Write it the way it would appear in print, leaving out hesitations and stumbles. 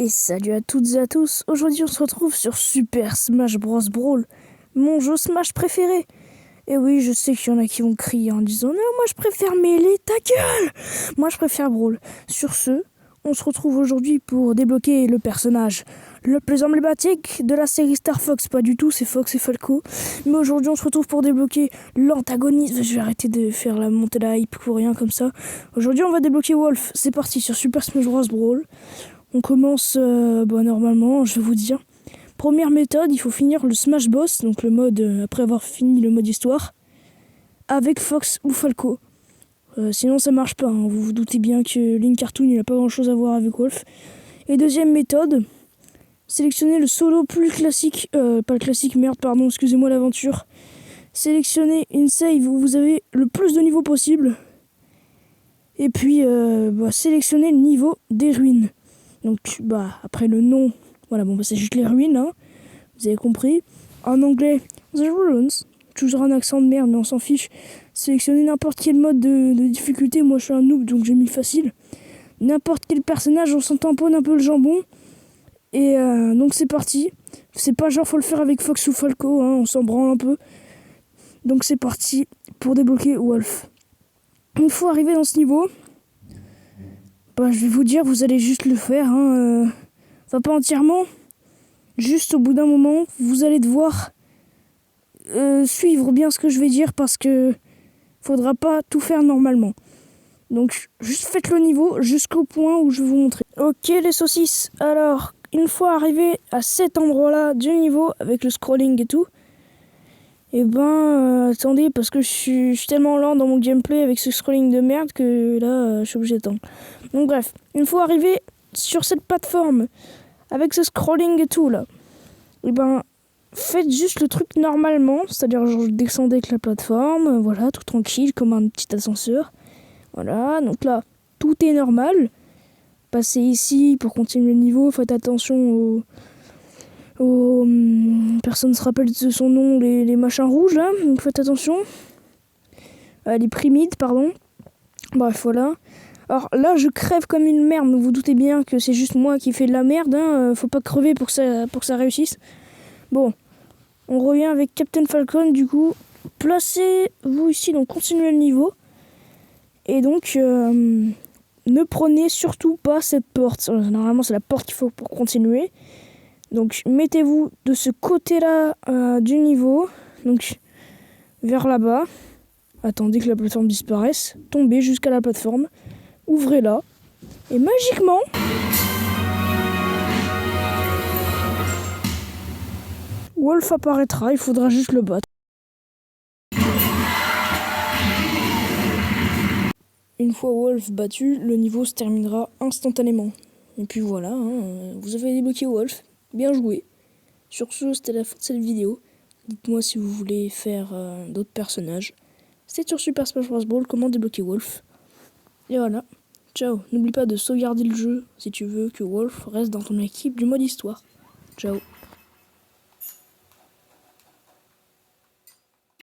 Et salut à toutes et à tous, aujourd'hui on se retrouve sur Super Smash Bros Brawl, mon jeu Smash préféré. Et oui, je sais qu'il y en a qui vont crier en disant « Non, moi je préfère Melee, ta gueule !» Moi je préfère Brawl. Sur ce, on se retrouve aujourd'hui pour débloquer le personnage le plus emblématique de la série Star Fox. Pas du tout, c'est Fox et Falco. Mais aujourd'hui on se retrouve pour débloquer l'antagoniste. Je vais arrêter de faire la montée de la hype pour rien comme ça. Aujourd'hui on va débloquer Wolf. C'est parti sur Super Smash Bros Brawl. On commence normalement, je vais vous dire. Première méthode, il faut finir le Smash Boss, donc le mode après avoir fini le mode histoire, avec Fox ou Falco. Sinon ça marche pas, hein. Vous vous doutez bien que Link Cartoon il a pas grand chose à voir avec Wolf. Et deuxième méthode, sélectionner le solo plus classique, pas le classique, merde, pardon, excusez-moi l'aventure. Sélectionnez une save où vous avez le plus de niveaux possible. Et puis sélectionnez le niveau des ruines. Donc, après le nom, voilà, c'est juste les ruines, hein, vous avez compris. En anglais, The Ruins, toujours un accent de merde, mais on s'en fiche. Sélectionnez n'importe quel mode de difficulté, moi je suis un noob, donc j'ai mis facile. N'importe quel personnage, on s'en tamponne un peu le jambon. Et donc c'est parti. C'est pas genre faut le faire avec Fox ou Falco, hein, on s'en branle un peu. Donc c'est parti pour débloquer Wolf. Une fois arrivé dans ce niveau, je vais vous dire, vous allez juste le faire, hein, enfin pas entièrement, juste au bout d'un moment, vous allez devoir suivre bien ce que je vais dire parce que faudra pas tout faire normalement. Donc juste faites le niveau jusqu'au point où je vais vous montrer. Ok les saucisses, alors une fois arrivé à cet endroit-là du niveau avec le scrolling et tout, attendez parce que je suis tellement lent dans mon gameplay avec ce scrolling de merde que là je suis obligé d'attendre. Donc bref, une fois arrivé sur cette plateforme avec ce scrolling et tout là, faites juste le truc normalement, c'est-à-dire genre descendez avec la plateforme, voilà, tout tranquille comme un petit ascenseur. Voilà, donc là, tout est normal. Passez ici pour continuer le niveau, faites attention aux personne ne se rappelle de son nom, les machins rouges là, donc faites attention. Les primides, pardon. Bref, voilà. Alors là, je crève comme une merde, mais vous doutez bien que c'est juste moi qui fais de la merde, hein. Faut pas crever pour que ça réussisse. Bon, on revient avec Captain Falcon, du coup. Placez-vous ici, donc continuez le niveau. Et donc, ne prenez surtout pas cette porte. Normalement, c'est la porte qu'il faut pour continuer. Donc, mettez-vous de ce côté-là du niveau, donc vers là-bas. Attendez que la plateforme disparaisse. Tombez jusqu'à la plateforme. Ouvrez-la. Et magiquement, Wolf apparaîtra. Il faudra juste le battre. Une fois Wolf battu, le niveau se terminera instantanément. Et puis voilà, hein, vous avez débloqué Wolf. Bien joué. Sur ce, c'était la fin de cette vidéo. Dites-moi si vous voulez faire d'autres personnages. C'était sur Super Smash Bros. Brawl, comment débloquer Wolf. Et voilà. Ciao. N'oublie pas de sauvegarder le jeu si tu veux que Wolf reste dans ton équipe du mode histoire. Ciao.